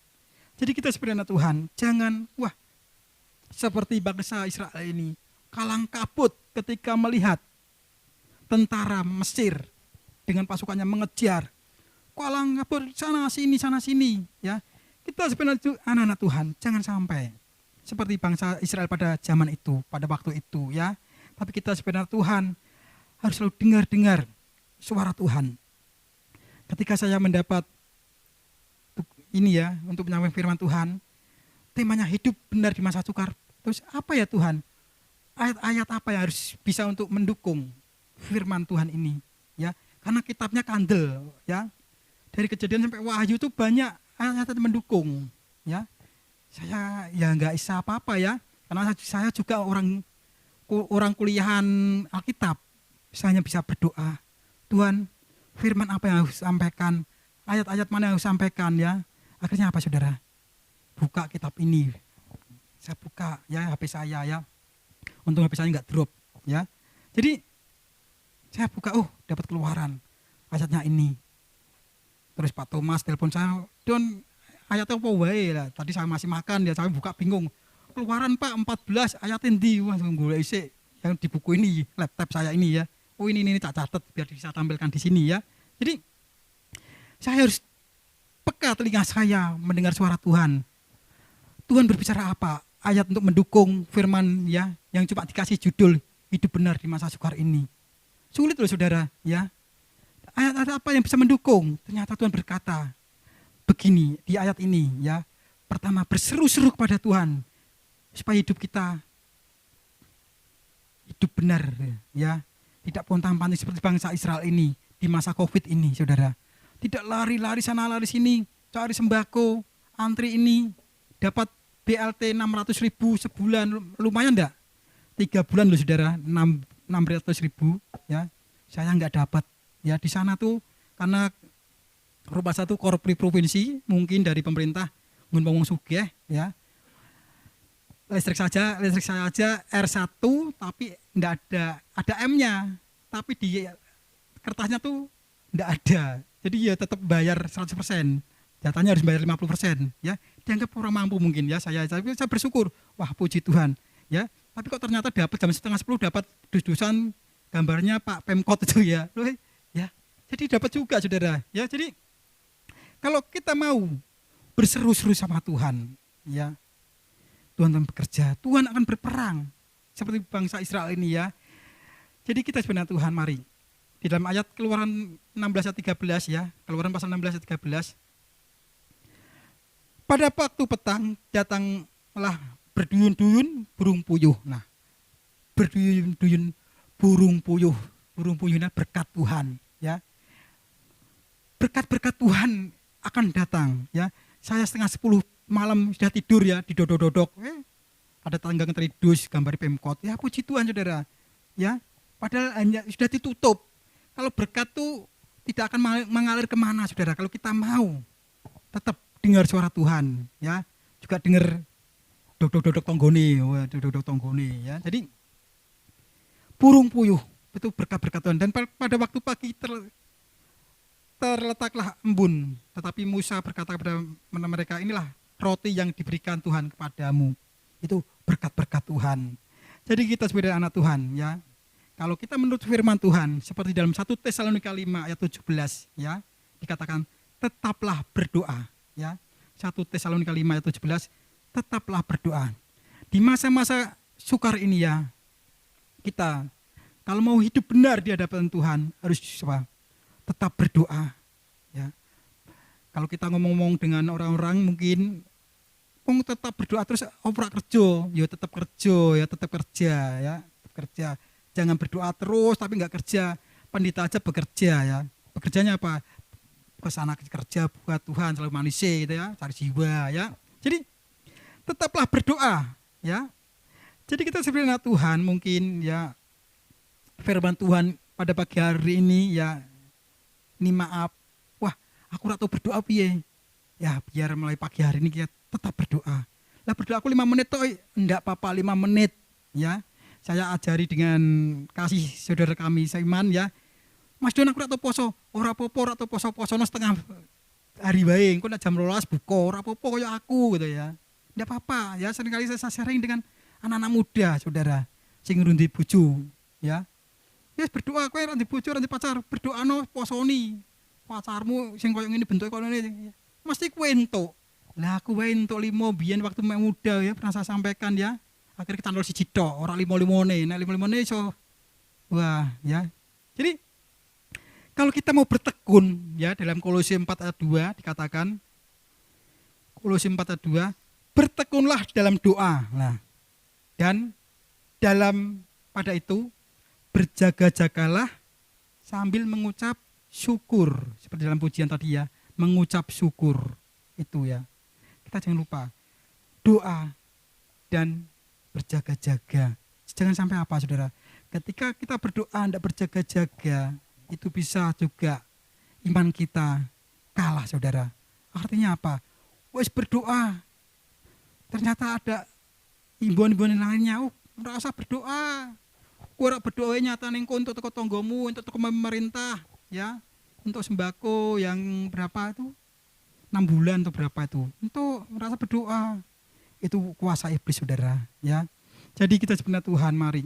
Jadi kita sebenarnya Tuhan, jangan seperti bangsa Israel ini kalang kabut ketika melihat tentara Mesir dengan pasukannya mengejar, kalang kabut sana sini ya. Kita sebenarnya anak-anak Tuhan jangan sampai seperti bangsa Israel pada zaman itu, pada waktu itu ya. Tapi kita sebenarnya Tuhan harus selalu dengar suara Tuhan. Ketika saya mendapat ini ya, untuk menyampaikan firman Tuhan, temanya hidup benar di masa sukar. Terus apa ya Tuhan? Ayat-ayat apa yang harus bisa untuk mendukung firman Tuhan ini? Ya, karena kitabnya kandel ya. Dari Kejadian sampai Wahyu itu banyak ayat-ayat yang mendukung ya. Saya ya nggak bisa apa-apa ya, karena saya juga orang kuliahan Alkitab. Saya hanya bisa berdoa, Tuhan, firman apa yang harus sampaikan, ayat-ayat mana yang harus sampaikan ya. Akhirnya apa saudara? Buka kitab ini, saya buka ya HP saya ya. Untung HP saya nggak drop ya. Jadi saya buka, dapat keluaran ayatnya ini. Terus Pak Thomas telepon saya, Don, ayatnya apa wae lah. Tadi saya masih makan ya, saya buka bingung. Keluaran Pak 14 ayat endi? Wah, golek isik yang di buku ini, laptop saya ini ya. Oh ini tak catat biar bisa tampilkan di sini ya. Jadi saya harus peka telinga saya mendengar suara Tuhan. Tuhan berbicara apa? Ayat untuk mendukung firman ya, yang cuma dikasih judul hidup benar di masa sukar ini. Sulit loh saudara ya. Ayat-ayat apa yang bisa mendukung? Ternyata Tuhan berkata begini di ayat ini ya. Pertama, berseru-seru kepada Tuhan supaya hidup kita hidup benar ya. Tidak pontang-panting seperti bangsa Israel ini di masa Covid ini saudara. Tidak lari-lari sana lari sini cari sembako, antri ini dapat BLT 600.000 sebulan, lumayan enggak? 3 bulan loh saudara, 600.000 ya. Saya enggak dapat ya di sana tuh, karena rumah satu korupsi provinsi mungkin dari pemerintah ngomong sugih ya. Listrik saya aja R1 tapi enggak ada M-nya, tapi di kertasnya tuh enggak ada. Jadi ya tetap bayar 100%. Jatahnya harus bayar 50% ya. Dianggap orang mampu mungkin ya. Saya bersyukur. Wah, puji Tuhan ya. Tapi kok ternyata dapat jam 9:30 dapat dus-dusan gambarnya Pak Pemkot itu ya. Loh, ya. Jadi dapat juga saudara ya. Jadi kalau kita mau berseru-seru sama Tuhan ya, Tuhan akan bekerja, Tuhan akan berperang seperti bangsa Israel ini ya. Jadi kita sebenarnya Tuhan, mari di dalam ayat Keluaran 16 ayat 13 ya, Keluaran pasal 16 ayat 13. Pada waktu petang datanglah berduyun-duyun burung puyuh. Nah, berduyun-duyun burung puyuhnya berkat Tuhan ya. Berkat-berkat Tuhan akan datang ya. Saya 9:30 malam sudah tidur ya, didodok-dodok. Ada tangga terdus gambar Pemkot. Ya puji Tuhan saudara. Ya, padahal hanya sudah ditutup. Kalau berkat tuh tidak akan mengalir kemana saudara. Kalau kita mau tetap dengar suara Tuhan ya. Juga dengar dodok-dodok tonggone ya. Jadi burung puyuh itu berkat-berkat Tuhan. Dan pada waktu pagi terletaklah embun. Tetapi Musa berkata kepada mereka, inilah roti yang diberikan Tuhan kepadamu. Itu berkat-berkat Tuhan. Jadi kita sebagai anak Tuhan ya, kalau kita menurut firman Tuhan seperti dalam 1 Tesalonika 5 ayat 17 ya, dikatakan tetaplah berdoa ya. 1 Tesalonika 5 ayat 17, tetaplah berdoa. Di masa-masa sukar ini ya, kita kalau mau hidup benar di hadapan Tuhan harus tetap berdoa ya. Kalau kita ngomong-ngomong dengan orang-orang mungkin tetap berdoa terus ora kerja, ya tetap kerja ya, tetap kerja. Jangan berdoa terus tapi enggak kerja. Pendeta aja bekerja ya. Bekerjanya apa? Ke sana kerja buat Tuhan, selalu manusia gitu ya, cari jiwa ya. Jadi tetaplah berdoa ya. Jadi kita sebenarnya Tuhan mungkin ya, firman Tuhan pada pagi hari ini ya, ini maaf, wah aku ora tahu berdoa piye. Ya biar mulai pagi hari ini kita tetap berdoa. Lah berdoa aku 5 menit toh, enggak apa-apa 5 menit ya. Saya ajari dengan kasih saudara kami seiman ya. Mas Don aku ora tau poso, ora apa-apa ora tau poso-posono setengah hari wae. Engko nek jam 12 buka ora apa-apa kaya aku gitu ya. Enggak apa-apa ya, seringkali saya sharing dengan anak-anak muda saudara sing ngerundi bojo ya. Wis berdoa kowe ora ndek bojo, ora ndek pacar, berdoano posoni. Pacarmu sing koyo ngene bentuke koyo ngene mesti kowe entuk. Lah aku wae entuk 5 biyen waktu muda ya pernah saya sampaikan ya. Akhirnya kita 1 tok, ora 5-5ne. Nek 5-5ne iso wah ya. Jadi kalau kita mau bertekun ya dalam Kolose 4 ayat 2 dikatakan Kolose 4 ayat 2 bertekunlah dalam doa. Nah, dan dalam pada itu berjaga-jagalah sambil mengucap syukur seperti dalam pujian tadi ya, mengucap syukur itu ya. Kita jangan lupa doa dan berjaga-jaga. Jangan sampai apa saudara? Ketika kita berdoa tidak berjaga-jaga, itu bisa juga iman kita kalah saudara. Artinya apa? Wes berdoa, ternyata ada imbauan-imbauan lainnya. Merasa berdoa, ora berdoa nyata ning untuk toko tonggomu, untuk toko pemerintah, ya, untuk sembako yang berapa itu 6 bulan atau berapa itu, untuk merasa berdoa. Itu kuasa iblis saudara, ya. Jadi kita sebenarnya Tuhan, mari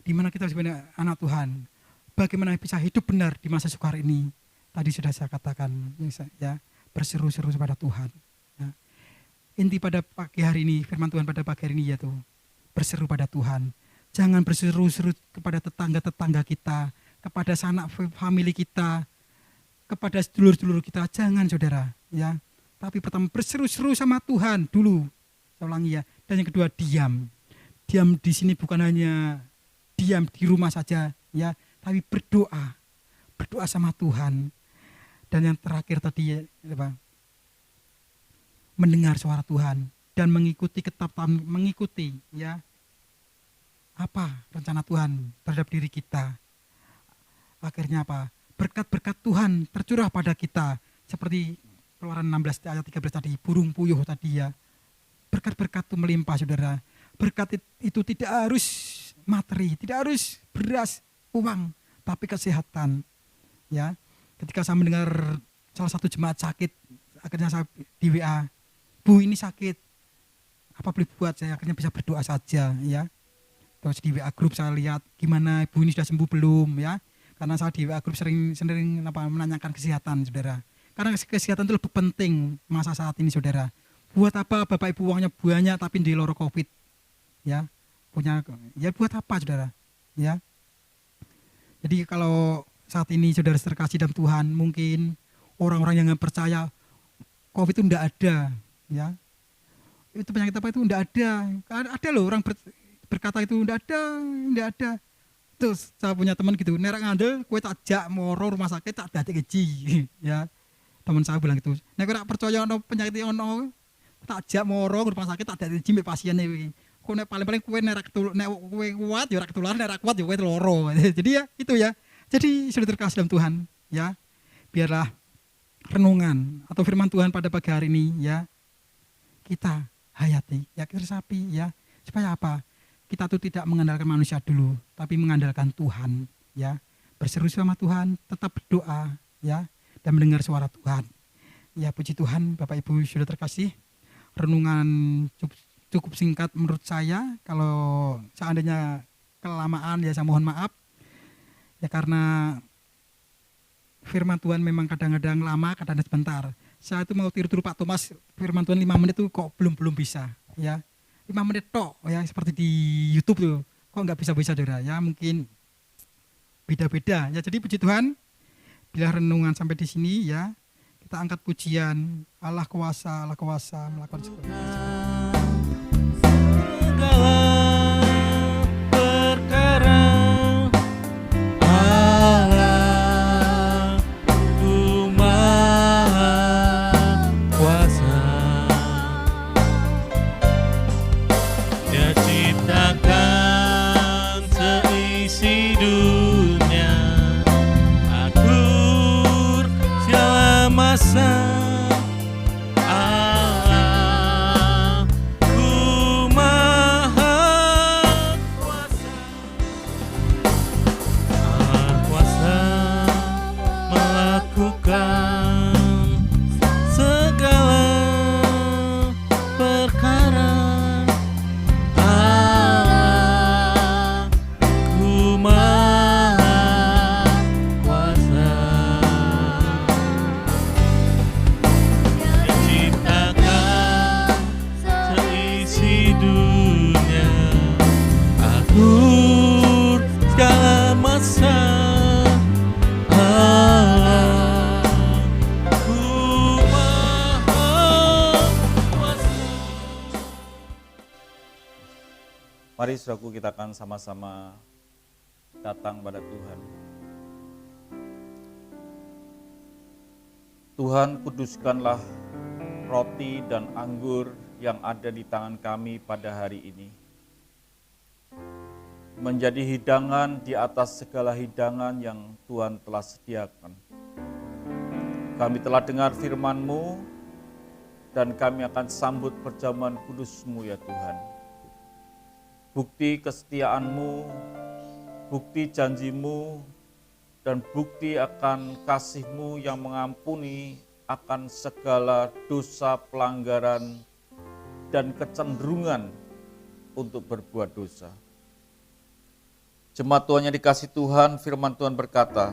di mana kita sebenarnya anak Tuhan, bagaimana bisa hidup benar di masa sukar ini. Tadi sudah saya katakan ya, berseru-seru kepada Tuhan ya. Inti pada pagi hari ini, firman Tuhan pada pagi hari ini yaitu berseru pada Tuhan. Jangan berseru-seru kepada tetangga-tetangga kita, kepada sanak famili kita, kepada sedulur-sedulur kita, jangan saudara ya. Tapi pertama berseru-seru sama Tuhan dulu. Saya ulangi ya. Dan yang kedua diam. Diam di sini bukan hanya diam di rumah saja ya, tapi berdoa. Berdoa sama Tuhan. Dan yang terakhir tadi ya, mendengar suara Tuhan dan mengikuti mengikuti ya apa rencana Tuhan terhadap diri kita. Akhirnya apa? Berkat-berkat Tuhan tercurah pada kita seperti Keluaran 16 ayat 13 tadi, burung puyuh tadi ya. Berkat-berkat itu melimpah saudara. Berkat itu tidak harus materi, tidak harus beras, uang, tapi kesehatan. Ya, ketika saya mendengar salah satu jemaat sakit, akhirnya saya di WA, Bu ini sakit, apa boleh buat? Saya akhirnya bisa berdoa saja ya. Terus di WA grup saya lihat gimana ibu ini sudah sembuh belum ya. Karena saya di WA grup sering menanyakan kesehatan saudara. Karena kesehatan itu lebih penting masa saat ini saudara. Buat apa Bapak Ibu uangnya banyak tapi di loro Covid ya, punya ya buat apa saudara ya. Jadi kalau saat ini saudara terkasih dalam Tuhan, mungkin orang-orang yang nggak percaya Covid itu tidak ada ya, itu penyakit apa itu tidak ada loh orang berkata itu tidak ada. Terus saya punya teman gitu, nerak ngandel kue tak jak moro rumah sakit tak ada keji ya, teman saya bilang gitu. Nek ora percaya ono penyakit ono tak jak moro rumah sakit tak ada keji mbek pasien iki. Kok nek paling-paling kue nerak nek kue kuat ya ora ketularan, nek kuat ya kue loro. Jadi ya itu ya. Jadi sudah terkasih dalam Tuhan ya. Biarlah renungan atau firman Tuhan pada pagi hari ini ya kita hayati ya, kita resapi ya, supaya apa? Kita tuh tidak mengandalkan manusia dulu, tapi mengandalkan Tuhan ya. Berseru sama Tuhan, tetap berdoa ya, dan mendengar suara Tuhan. Ya puji Tuhan Bapak Ibu sudah terkasih. Renungan cukup singkat menurut saya. Kalau seandainya kelamaan ya saya mohon maaf. Ya karena firman Tuhan memang kadang-kadang lama, kadang-kadang sebentar. Saya itu mau tiru-tiru Pak Thomas, firman Tuhan 5 menit itu kok belum bisa ya. 5 menit tok ya, seperti di YouTube tuh. Kok nggak bisa saudara ya, mungkin beda-beda ya. Jadi puji Tuhan, bila renungan sampai di sini ya, kita angkat pujian Allah kuasa melakukan segala perkara. Maha Kuasa, yang ciptakan seisi dunia, atur segala masa. Allahku Maha Kuasa. Mari saudaraku, kita akan sama-sama datang pada Tuhan. Tuhan, kuduskanlah roti dan anggur yang ada di tangan kami pada hari ini, menjadi hidangan di atas segala hidangan yang Tuhan telah sediakan. Kami telah dengar firman-Mu dan kami akan sambut perjamuan kudus-Mu ya Tuhan. Bukti kesetiaan-Mu, bukti janji-Mu, dan bukti akan kasih-Mu yang mengampuni akan segala dosa, pelanggaran, dan kecenderungan untuk berbuat dosa. Jemaat Tuhan yang dikasihi Tuhan, firman Tuhan berkata,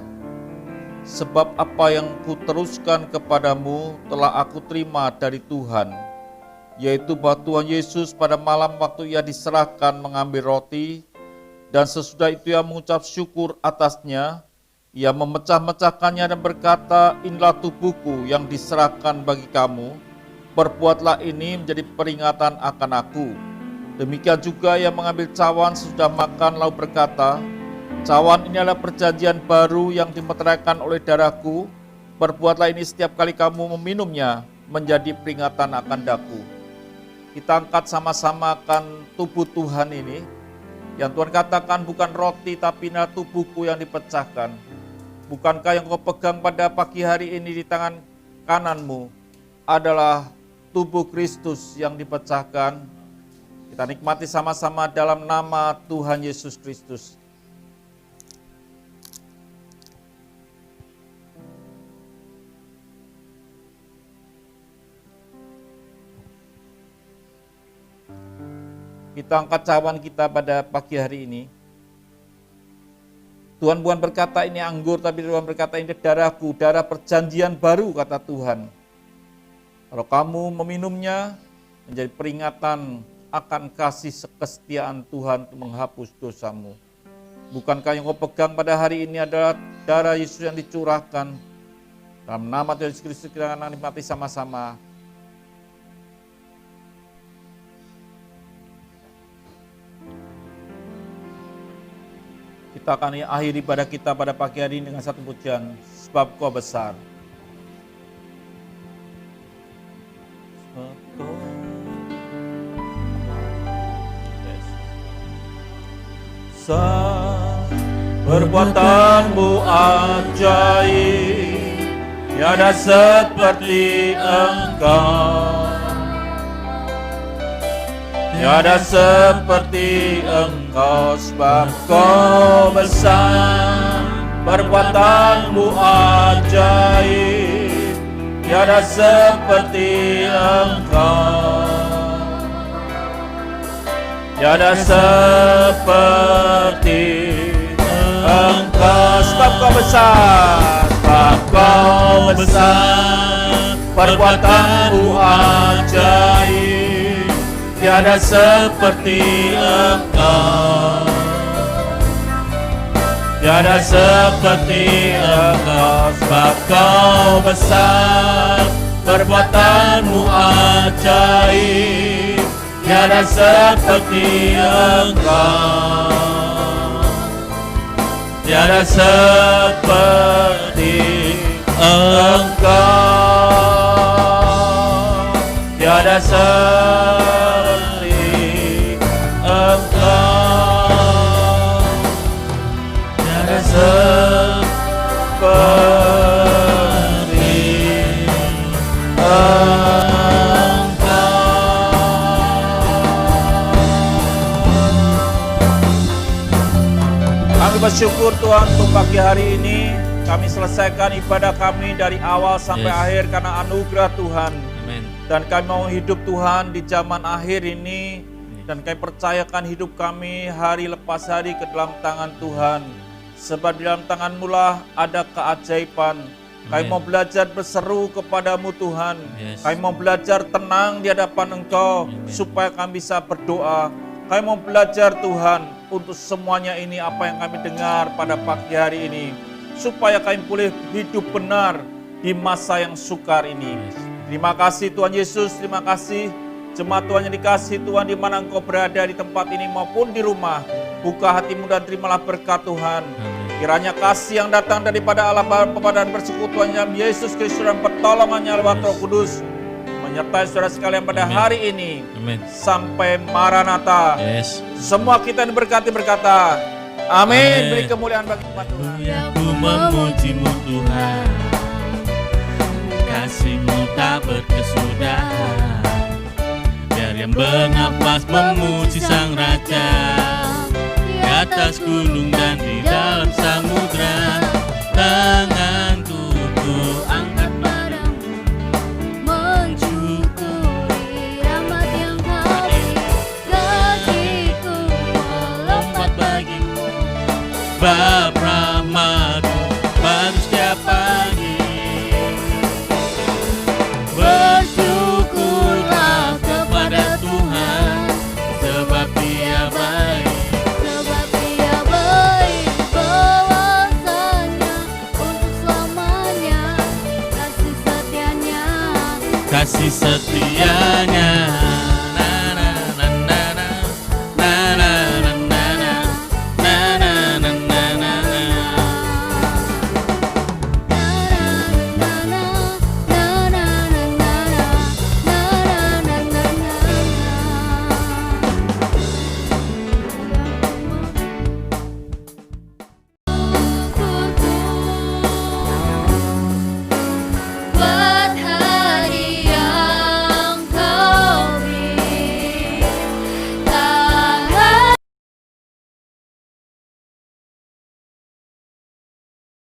sebab apa yang kuteruskan kepadamu telah aku terima dari Tuhan, yaitu bahwa Tuhan Yesus pada malam waktu ia diserahkan mengambil roti, dan sesudah itu ia mengucap syukur atasnya, ia memecah-mecahkannya dan berkata, inilah tubuhku yang diserahkan bagi kamu, perbuatlah ini menjadi peringatan akan aku. Demikian juga ia mengambil cawan sesudah makan lalu berkata, cawan ini adalah perjanjian baru yang dimeteraikan oleh darahku, perbuatlah ini setiap kali kamu meminumnya menjadi peringatan akan daku. Kita angkat sama-sama akan tubuh Tuhan ini, yang Tuhan katakan bukan roti tapi inilah tubuhku yang dipecahkan. Bukankah yang kau pegang pada pagi hari ini di tangan kananmu adalah tubuh Kristus yang dipecahkan? Kita nikmati sama-sama dalam nama Tuhan Yesus Kristus. Kita angkat cawan kita pada pagi hari ini. Tuhan bukan berkata ini anggur, tapi Tuhan berkata ini darahku, darah perjanjian baru, kata Tuhan. Kalau kamu meminumnya, menjadi peringatan akan kasih kesetiaan Tuhan untuk menghapus dosamu. Bukankah yang kau pegang pada hari ini adalah darah Yesus yang dicurahkan? Dalam nama Tuhan Yesus Kristus kita akan nikmati sama-sama. Kita akan akhiri ibadah kita pada pagi hari ini dengan satu pujian, sebab Kau besar. Perbuatanmu ajaib, tiada seperti Engkau, tiada seperti Engkau, sebab Kau besar. Perbuatanmu ajaib, tiada seperti Engkau, tiada seperti Engkau, sebab Kau besar, sebab Kau besar. Perbuatanmu ajaib, tiada seperti Engkau, tiada seperti Engkau, sebab Kau besar. Perbuatanmu ajaib, tiada seperti Engkau, tiada seperti Engkau, tiada seperti Engkau, tiada seperti bersyukur Tuhan untuk pagi hari ini. Kami selesaikan ibadah kami dari awal sampai akhir karena anugerah Tuhan. Amen. Dan kami mau hidup Tuhan di zaman akhir ini Dan kami percayakan hidup kami hari lepas hari ke dalam tangan Tuhan. Sebab di dalam tangan-Mu lah ada keajaiban. Kami mau belajar berseru kepadamu Tuhan. Kami mau belajar tenang di hadapan Engkau supaya kami bisa berdoa. Kami mau belajar Tuhan untuk semuanya ini apa yang kami dengar pada pagi hari ini. Supaya kami boleh hidup benar di masa yang sukar ini. Terima kasih Tuhan Yesus, terima kasih. Jemaat Tuhan yang dikasihi Tuhan, di mana Engkau berada di tempat ini maupun di rumah, buka hatimu dan terimalah berkat Tuhan. Kiranya kasih yang datang daripada Allah Bapa dan persekutuan yang Yesus Kristus dan pertolongannya lewat Roh Kudus menyertai saudara sekalian pada hari ini. Sampai Maranatha. Semua kita yang diberkati berkata, amin. Beri kemuliaan bagi Tuhan. Aku memuji-Mu Tuhan, kasih-Mu tak berkesudahan. Biar yang bernapas memuji Sang Raja, di atas gunung dan di dalam samudra. Tanganku ku angkat padamu, mensyukuri rahmat yang Kau beri. Kakiku melompat bagimu, bab rahmat-Mu baru setiap pagi. bersyukurlah Kepada Tuhan, sebab Dia baik. sebab Dia baik, bahwasanya untuk selamanya kasih setianya. Kasih setia